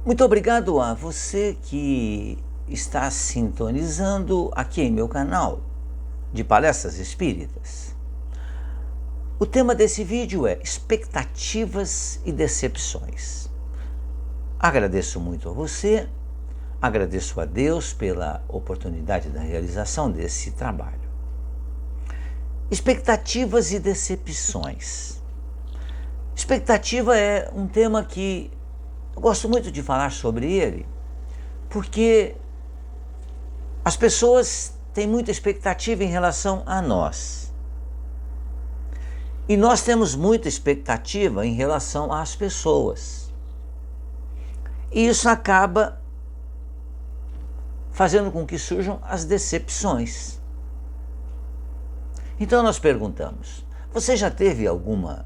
Muito obrigado a você que está sintonizando aqui em meu canal de palestras espíritas. O tema desse vídeo é expectativas e decepções. Agradeço muito a você, agradeço a Deus pela oportunidade da realização desse trabalho. Expectativas e decepções. Expectativa é um tema que eu gosto muito de falar sobre ele, porque as pessoas têm muita expectativa em relação a nós. E nós temos muita expectativa em relação às pessoas. E isso acaba fazendo com que surjam as decepções. Então nós perguntamos: você já teve alguma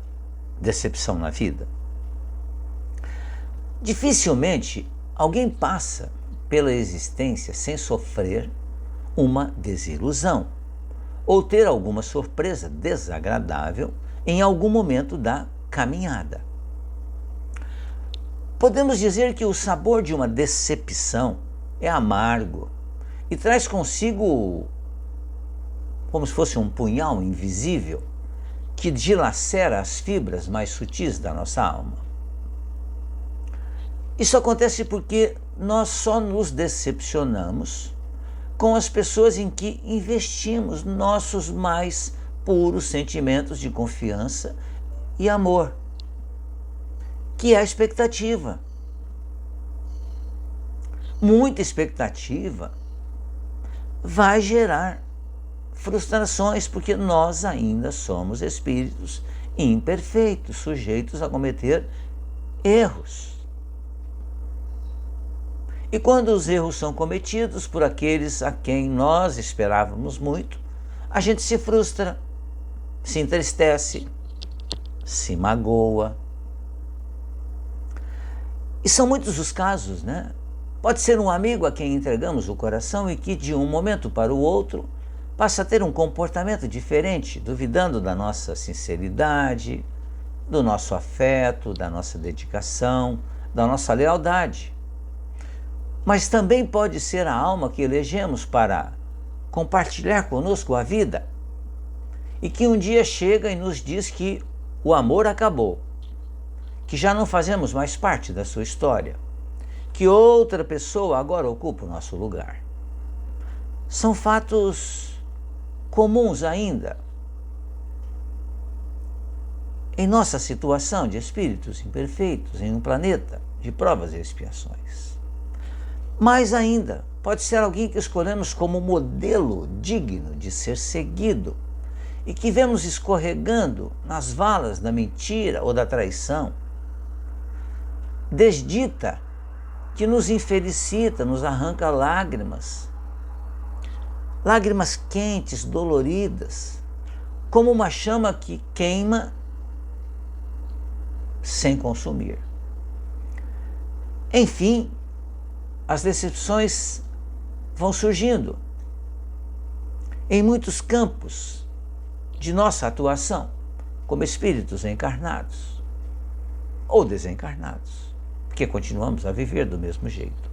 decepção na vida? Dificilmente alguém passa pela existência sem sofrer uma desilusão ou ter alguma surpresa desagradável em algum momento da caminhada. Podemos dizer que o sabor de uma decepção é amargo e traz consigo como se fosse um punhal invisível que dilacera as fibras mais sutis da nossa alma. Isso acontece porque nós só nos decepcionamos com as pessoas em que investimos nossos mais puros sentimentos de confiança e amor, que é a expectativa. Muita expectativa vai gerar frustrações, porque nós ainda somos espíritos imperfeitos, sujeitos a cometer erros. E quando os erros são cometidos por aqueles a quem nós esperávamos muito, a gente se frustra, se entristece, se magoa. E são muitos os casos, né? Pode ser um amigo a quem entregamos o coração e que de um momento para o outro passa a ter um comportamento diferente, duvidando da nossa sinceridade, do nosso afeto, da nossa dedicação, da nossa lealdade. Mas também pode ser a alma que elegemos para compartilhar conosco a vida e que um dia chega e nos diz que o amor acabou, que já não fazemos mais parte da sua história, que outra pessoa agora ocupa o nosso lugar. São fatos comuns ainda em nossa situação de espíritos imperfeitos em um planeta de provas e expiações. Mais ainda, pode ser alguém que escolhemos como modelo digno de ser seguido e que vemos escorregando nas valas da mentira ou da traição, desdita, que nos infelicita, nos arranca lágrimas quentes, doloridas, como uma chama que queima sem consumir. Enfim, as decepções vão surgindo em muitos campos de nossa atuação como espíritos encarnados ou desencarnados, porque continuamos a viver do mesmo jeito.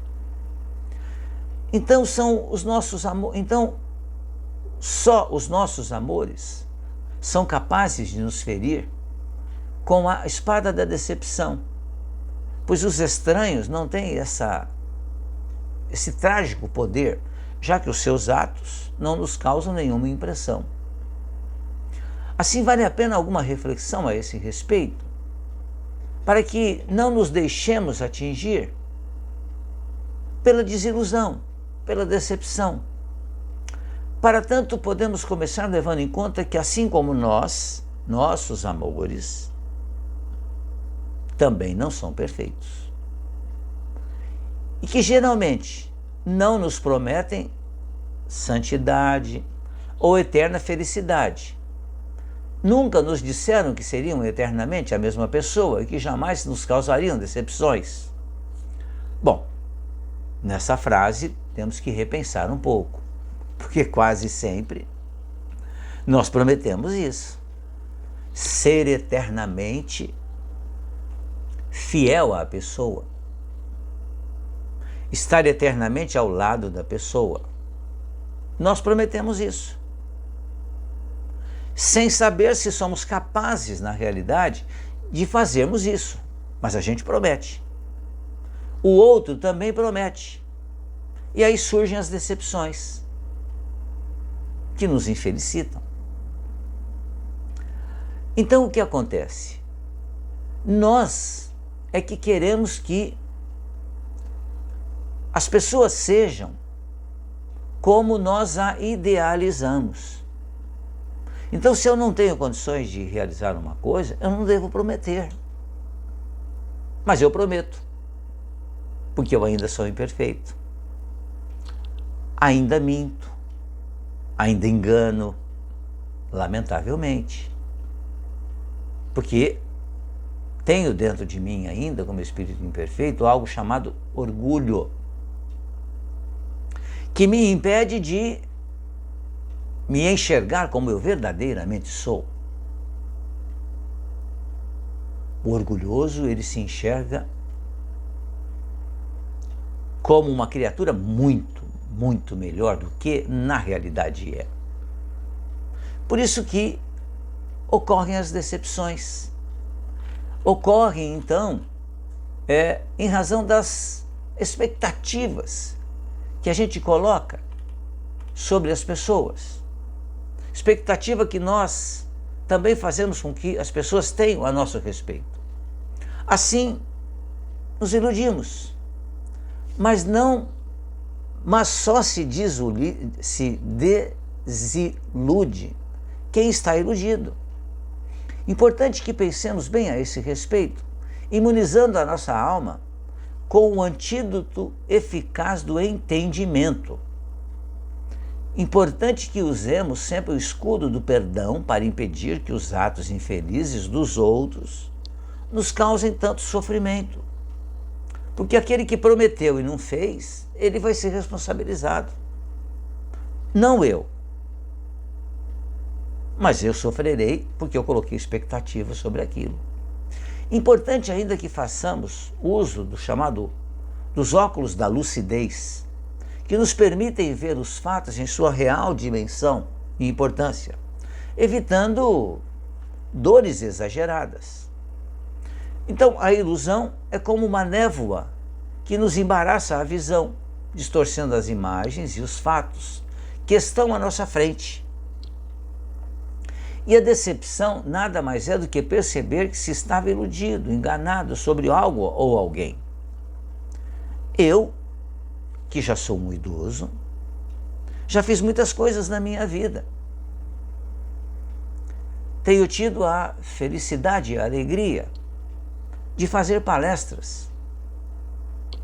Então só os nossos amores são capazes de nos ferir com a espada da decepção, pois os estranhos não têm esse trágico poder, já que os seus atos não nos causam nenhuma impressão. Assim, vale a pena alguma reflexão a esse respeito, para que não nos deixemos atingir pela desilusão, pela decepção. Para tanto, podemos começar levando em conta que, assim como nossos amores também não são perfeitos. E que geralmente não nos prometem santidade ou eterna felicidade. Nunca nos disseram que seriam eternamente a mesma pessoa e que jamais nos causariam decepções. Bom, nessa frase temos que repensar um pouco, porque quase sempre nós prometemos isso. Ser eternamente fiel à pessoa. estar eternamente ao lado da pessoa. Nós prometemos isso, sem saber se somos capazes, na realidade, de fazermos isso. Mas a gente promete. O outro também promete. E aí surgem as decepções, que nos infelicitam. Então o que acontece? Nós é que queremos que as pessoas sejam como nós a idealizamos. Então, se eu não tenho condições de realizar uma coisa, eu não devo prometer. Mas eu prometo, porque eu ainda sou imperfeito. Ainda minto, ainda engano, lamentavelmente. Porque tenho dentro de mim ainda, como espírito imperfeito, algo chamado orgulho, que me impede de me enxergar como eu verdadeiramente sou. O orgulhoso, ele se enxerga como uma criatura muito, muito melhor do que na realidade é. Por isso que ocorrem as decepções. Ocorrem, então, em razão das expectativas que a gente coloca sobre as pessoas. Expectativa que nós também fazemos com que as pessoas tenham a nosso respeito. Assim, nos iludimos, mas só se desilude quem está iludido. Importante que pensemos bem a esse respeito, imunizando a nossa alma com o antídoto eficaz do entendimento. Importante que usemos sempre o escudo do perdão para impedir que os atos infelizes dos outros nos causem tanto sofrimento. Porque aquele que prometeu e não fez, ele vai ser responsabilizado. Não eu. Mas eu sofrerei porque eu coloquei expectativa sobre aquilo. Importante ainda que façamos uso dos óculos da lucidez, que nos permitem ver os fatos em sua real dimensão e importância, evitando dores exageradas. Então, a ilusão é como uma névoa que nos embaraça a visão, distorcendo as imagens e os fatos que estão à nossa frente. E a decepção nada mais é do que perceber que se estava iludido, enganado sobre algo ou alguém. Eu, que já sou um idoso, já fiz muitas coisas na minha vida. Tenho tido a felicidade e a alegria de fazer palestras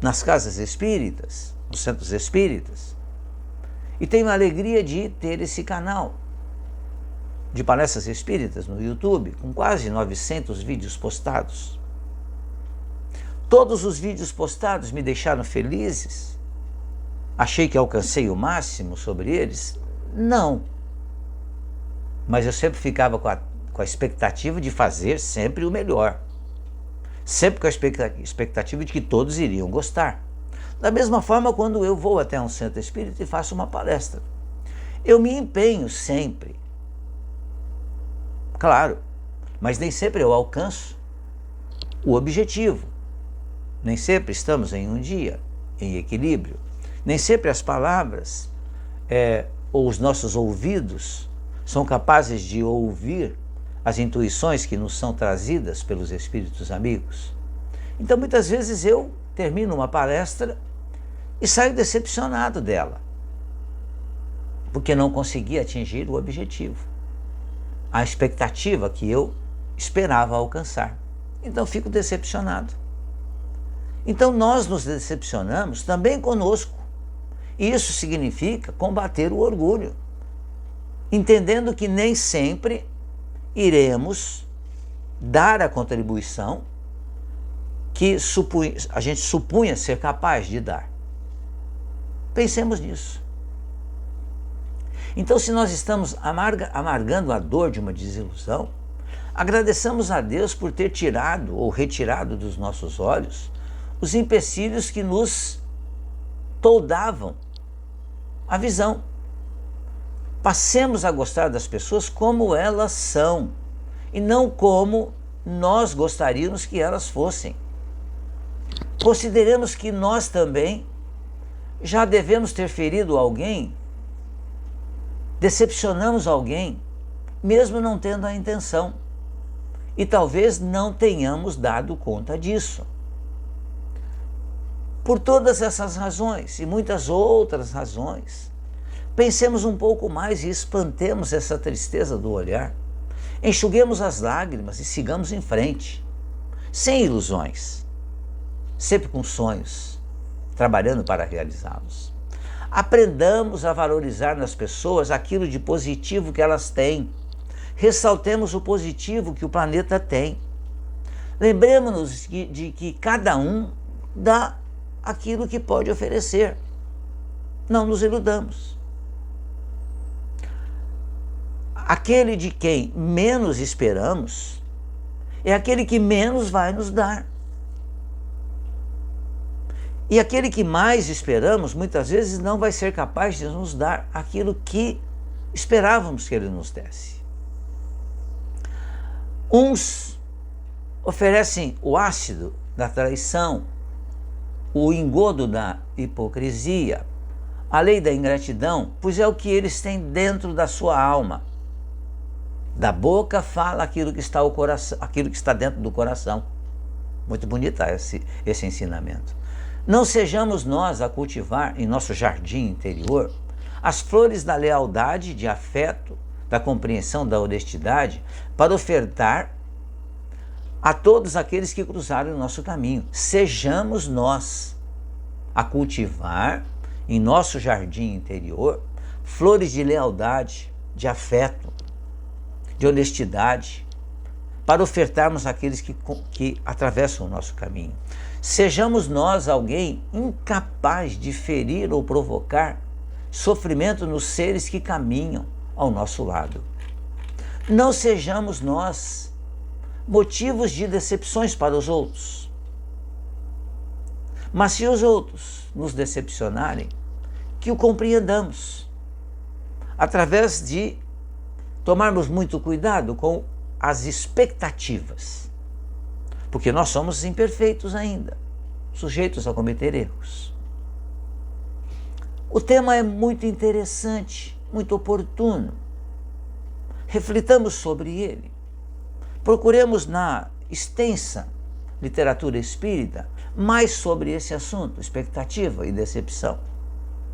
nas casas espíritas, nos centros espíritas, e tenho a alegria de ter esse canal de palestras espíritas no YouTube, com quase 900 vídeos postados. Todos os vídeos postados me deixaram felizes? Achei que alcancei o máximo sobre eles? Não. Mas eu sempre ficava com a expectativa de fazer sempre o melhor. Sempre com a expectativa de que todos iriam gostar. Da mesma forma, quando eu vou até um centro espírita e faço uma palestra, eu me empenho sempre. Claro, mas nem sempre eu alcanço o objetivo. Nem sempre estamos em um dia, em equilíbrio. Nem sempre as palavras ou os nossos ouvidos são capazes de ouvir as intuições que nos são trazidas pelos espíritos amigos. Então, muitas vezes eu termino uma palestra e saio decepcionado dela, porque não consegui atingir o objetivo, a expectativa que eu esperava alcançar. Então, fico decepcionado. Então, nós nos decepcionamos também conosco. E isso significa combater o orgulho, entendendo que nem sempre iremos dar a contribuição que a gente supunha ser capaz de dar. Pensemos nisso. Então, se nós estamos amargando a dor de uma desilusão, agradeçamos a Deus por ter tirado ou retirado dos nossos olhos os empecilhos que nos toldavam a visão. Passemos a gostar das pessoas como elas são e não como nós gostaríamos que elas fossem. Consideremos que nós também já devemos ter ferido alguém, decepcionamos alguém, mesmo não tendo a intenção. E talvez não tenhamos dado conta disso. Por todas essas razões e muitas outras razões, pensemos um pouco mais e espantemos essa tristeza do olhar. Enxuguemos as lágrimas e sigamos em frente, sem ilusões, sempre com sonhos, trabalhando para realizá-los. Aprendamos a valorizar nas pessoas aquilo de positivo que elas têm. Ressaltemos o positivo que o planeta tem. Lembremos-nos de que cada um dá aquilo que pode oferecer. Não nos iludamos. Aquele de quem menos esperamos é aquele que menos vai nos dar. E aquele que mais esperamos, muitas vezes não vai ser capaz de nos dar aquilo que esperávamos que ele nos desse. Uns oferecem o ácido da traição, o engodo da hipocrisia, a lei da ingratidão, pois é o que eles têm dentro da sua alma. Da boca fala aquilo que está, aquilo que está dentro do coração. Muito bonito esse ensinamento. Não sejamos nós a cultivar em nosso jardim interior as flores da lealdade, de afeto, da compreensão, da honestidade, para ofertar a todos aqueles que cruzaram o nosso caminho. Sejamos nós a cultivar em nosso jardim interior flores de lealdade, de afeto, de honestidade, para ofertarmos àqueles que atravessam o nosso caminho. Sejamos nós alguém incapaz de ferir ou provocar sofrimento nos seres que caminham ao nosso lado. Não sejamos nós motivos de decepções para os outros. Mas se os outros nos decepcionarem, que o compreendamos, através de tomarmos muito cuidado com as expectativas, porque nós somos imperfeitos ainda, sujeitos a cometer erros. O tema é muito interessante, muito oportuno. Reflitamos sobre ele. Procuremos na extensa literatura espírita mais sobre esse assunto, expectativa e decepção,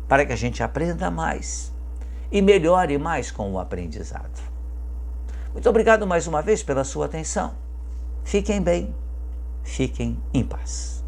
para que a gente aprenda mais e melhore mais com o aprendizado. Muito obrigado mais uma vez pela sua atenção. Fiquem bem, fiquem em paz.